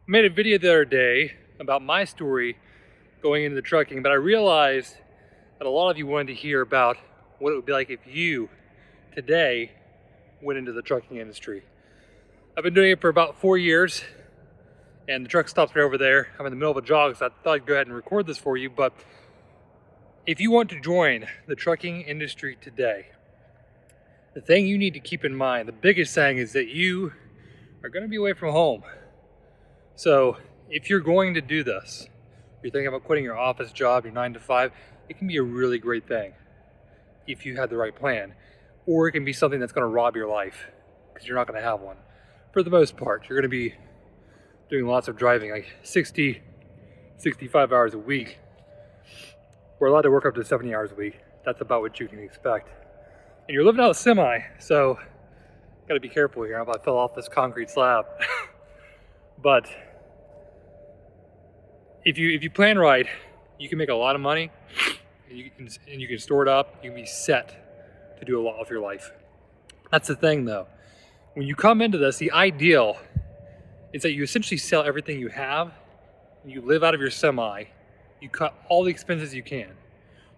I made a video the other day about my story going into the trucking, but I realized that a lot of you wanted to hear about what it would be like if you today went into the trucking industry. I've been doing it for about 4 years, and the truck stops right over there. I'm in the middle of a jog, so I thought I'd go ahead and record this for you. But if you want to join the trucking industry today, the thing you need to keep in mind, the biggest thing, is that you are going to be away from home. So if you're going to do this, you're thinking about quitting your office job, your 9 to 5, it can be a really great thing if you had the right plan. Or it can be something that's going to rob your life because you're not going to have one. For the most part, you're going to be doing lots of driving, like 60, 65 hours a week. We're allowed to work up to 70 hours a week. That's about what you can expect. And you're living out a semi, so got to be careful here. I'm about to fall off this concrete slab. But if you plan right, you can make a lot of money, and you can store it up. You can be set to do a lot of your life. That's the thing, though. When you come into this, the ideal is that you essentially sell everything you have, and you live out of your semi. You cut all the expenses you can.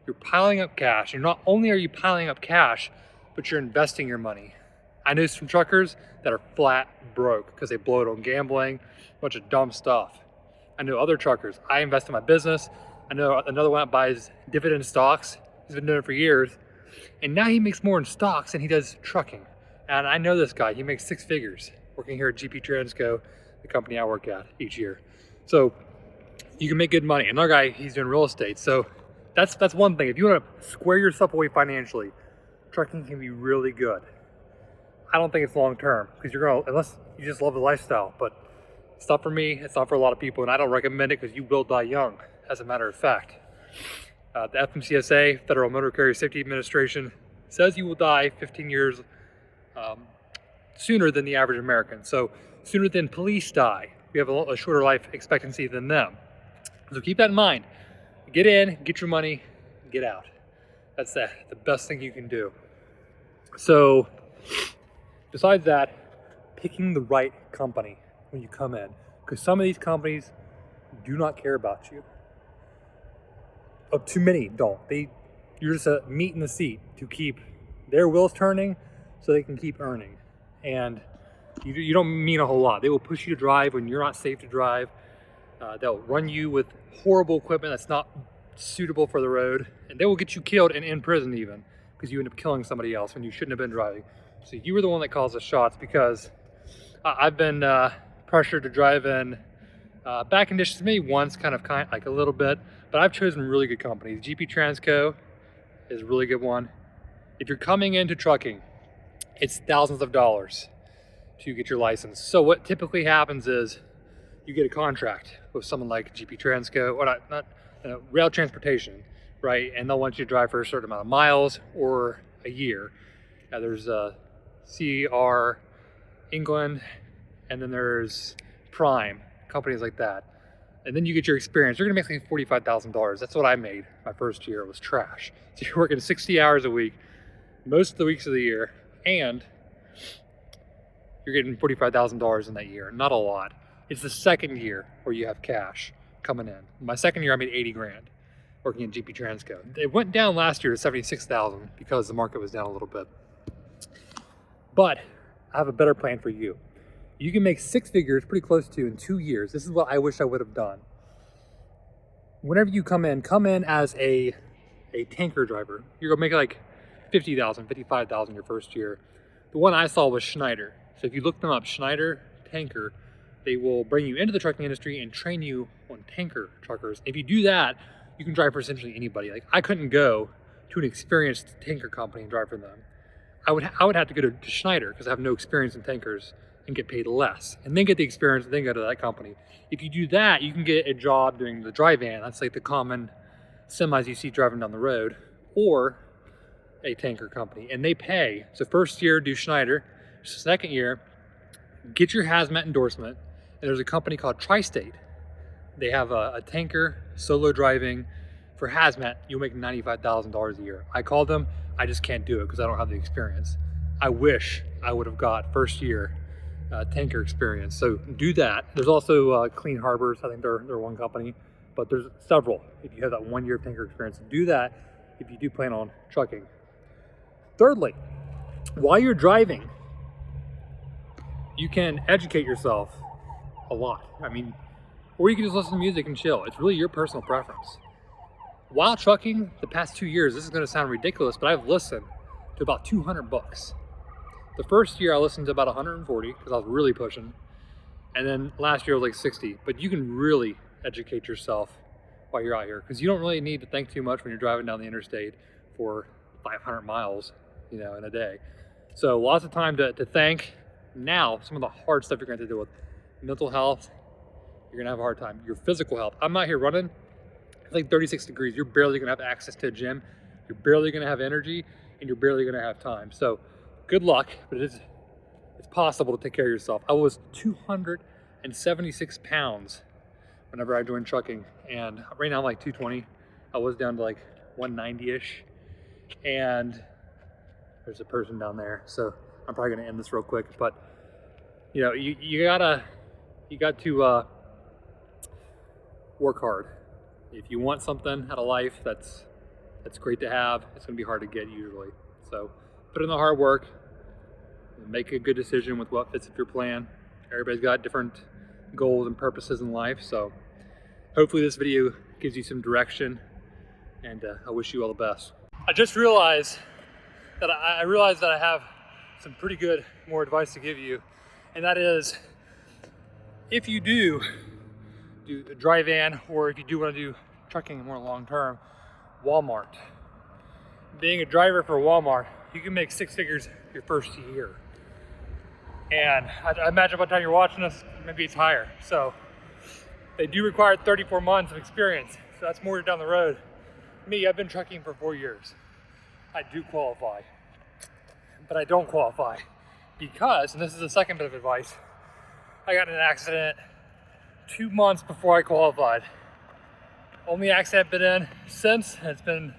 You're piling up cash. And not only are you piling up cash, but you're investing your money. I know some truckers that are flat broke because they blow it on gambling, a bunch of dumb stuff. I know other truckers. I invest in my business. I know another one that buys dividend stocks. He's been doing it for years. And now he makes more in stocks than he does trucking. And I know this guy. He makes 6 figures working here at GP Transco, the company I work at each year. So you can make good money. Another guy, he's doing real estate. So that's one thing. If you want to square yourself away financially, trucking can be really good. I don't think it's long term because you're gonna, unless you just love the lifestyle, but it's not for me, it's not for a lot of people, and I don't recommend it because you will die young, as a matter of fact. The FMCSA, Federal Motor Carrier Safety Administration, says you will die 15 years sooner than the average American. So sooner than police die. We have a shorter life expectancy than them. So keep that in mind. Get in, get your money, get out. That's the best thing you can do. So besides that, picking the right company when you come in, because some of these companies do not care about you. Too many don't. You're just a meat in the seat to keep their wheels turning so they can keep earning. And you don't mean a whole lot. They will push you to drive when you're not safe to drive. They'll run you with horrible equipment that's not suitable for the road, and they will get you killed and in prison even because you end up killing somebody else when you shouldn't have been driving. So you were the one that caused the shots, because I've been pressured to drive in bad conditions, maybe once, kind of like a little bit, but I've chosen really good companies. GP Transco is a really good one. If you're coming into trucking, it's thousands of dollars to get your license. So what typically happens is you get a contract with someone like GP Transco, or not rail transportation, right? And they'll want you to drive for a certain amount of miles or a year. There's CR England, and then there's Prime, companies like that. And then you get your experience. You're gonna make like $45,000. That's what I made my first year. It was trash. So you're working 60 hours a week, most of the weeks of the year, and you're getting $45,000 in that year. Not a lot. It's the second year where you have cash coming in. My second year, I made 80 grand working at GP Transco. It went down last year to 76,000 because the market was down a little bit. But I have a better plan for you. You can make 6 figures pretty close to in 2 years. This is what I wish I would have done. Whenever you come in as a tanker driver. You're gonna make like 50,000, 55,000 your first year. The one I saw was Schneider. So if you look them up, Schneider tanker, they will bring you into the trucking industry and train you on tanker truckers. If you do that, you can drive for essentially anybody. Like, I couldn't go to an experienced tanker company and drive for them. I would have to go to Schneider because I have no experience in tankers and get paid less, and then get the experience and then go to that company. If you do that, you can get a job doing the dry van. That's like the common semis you see driving down the road, or a tanker company, and they pay. So first year, do Schneider. Second year, get your hazmat endorsement. And there's a company called Tri-State. They have a tanker, solo driving. For hazmat, you'll make $95,000 a year. I called them. I just can't do it because I don't have the experience. I wish I would have got first year tanker experience. So do that. There's also Clean Harbors. I think they're one company, but there's several. If you have that 1 year tanker experience, do that if you do plan on trucking. Thirdly, while you're driving, you can educate yourself a lot. I mean, or you can just listen to music and chill. It's really your personal preference. While trucking, the past 2 years, this is gonna sound ridiculous, but I've listened to about 200 books. The first year I listened to about 140 because I was really pushing. And then last year was like 60. But you can really educate yourself while you're out here, because you don't really need to think too much when you're driving down the interstate for 500 miles, in a day. So lots of time to think. Now, some of the hard stuff you're going to deal with. Mental health, you're going to have a hard time. Your physical health. I'm out here running. It's like 36 degrees. You're barely going to have access to a gym. You're barely going to have energy, and you're barely going to have time. So good luck, but it's possible to take care of yourself. I was 276 pounds whenever I joined trucking, and right now I'm like 220. I was down to like 190-ish, and there's a person down there, so I'm probably gonna end this real quick. But you got to work hard. If you want something out of life that's great to have, it's gonna be hard to get usually. So put in the hard work, make a good decision with what fits with your plan. Everybody's got different goals and purposes in life, so hopefully this video gives you some direction, and I wish you all the best. I just realized that I have some pretty good more advice to give you, and that is, if you do a dry van, or if you do want to do trucking more long term, Walmart. Being a driver for Walmart, you can make 6 figures your first year. And I imagine by the time you're watching this, maybe it's higher. So they do require 34 months of experience. So that's more down the road. Me, I've been trucking for 4 years. I do qualify, but I don't qualify because, and this is the second bit of advice, I got in an accident 2 months before I qualified. Only accident I've been in since, and it's been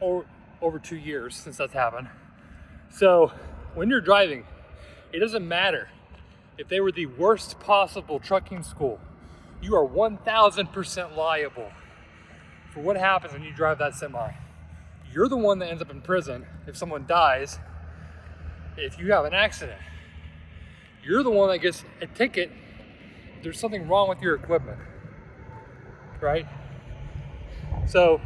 over 2 years since that's happened. So when you're driving, it doesn't matter if they were the worst possible trucking school. You are 1,000% liable for what happens when you drive that semi. You're the one that ends up in prison if someone dies, if you have an accident. You're the one that gets a ticket if there's something wrong with your equipment, right? So,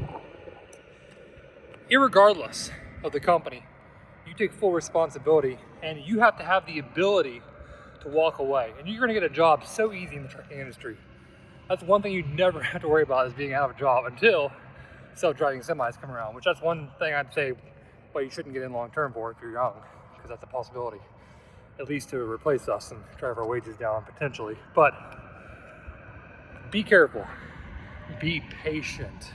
irregardless of the company, you take full responsibility, and you have to have the ability to walk away. And you're gonna get a job so easy in the trucking industry. That's one thing you never have to worry about, is being out of a job until self-driving semis come around, which that's one thing I'd say why you shouldn't get in long-term for if you're young, because that's a possibility, at least to replace us and drive our wages down potentially. But be careful, be patient.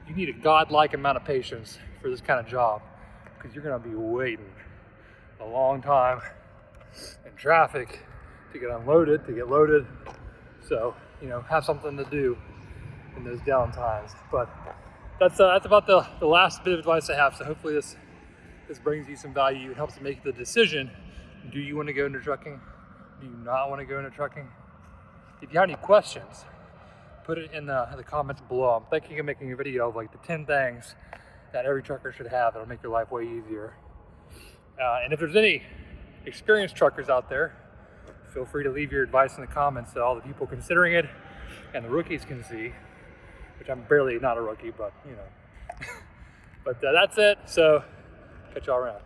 You need a godlike amount of patience for this kind of job, because you're gonna be waiting a long time in traffic to get unloaded, to get loaded. So, have something to do in those down times. But that's about the last bit of advice I have. So hopefully this brings you some value and helps you make the decision. Do you want to go into trucking? Do you not want to go into trucking? If you have any questions, put it in the comments below. I'm thinking of making a video of like the 10 things that every trucker should have that'll make your life way easier. And if there's any experienced truckers out there, feel free to leave your advice in the comments so all the people considering it and the rookies can see, which I'm barely not a rookie, but but that's it. So catch y'all around.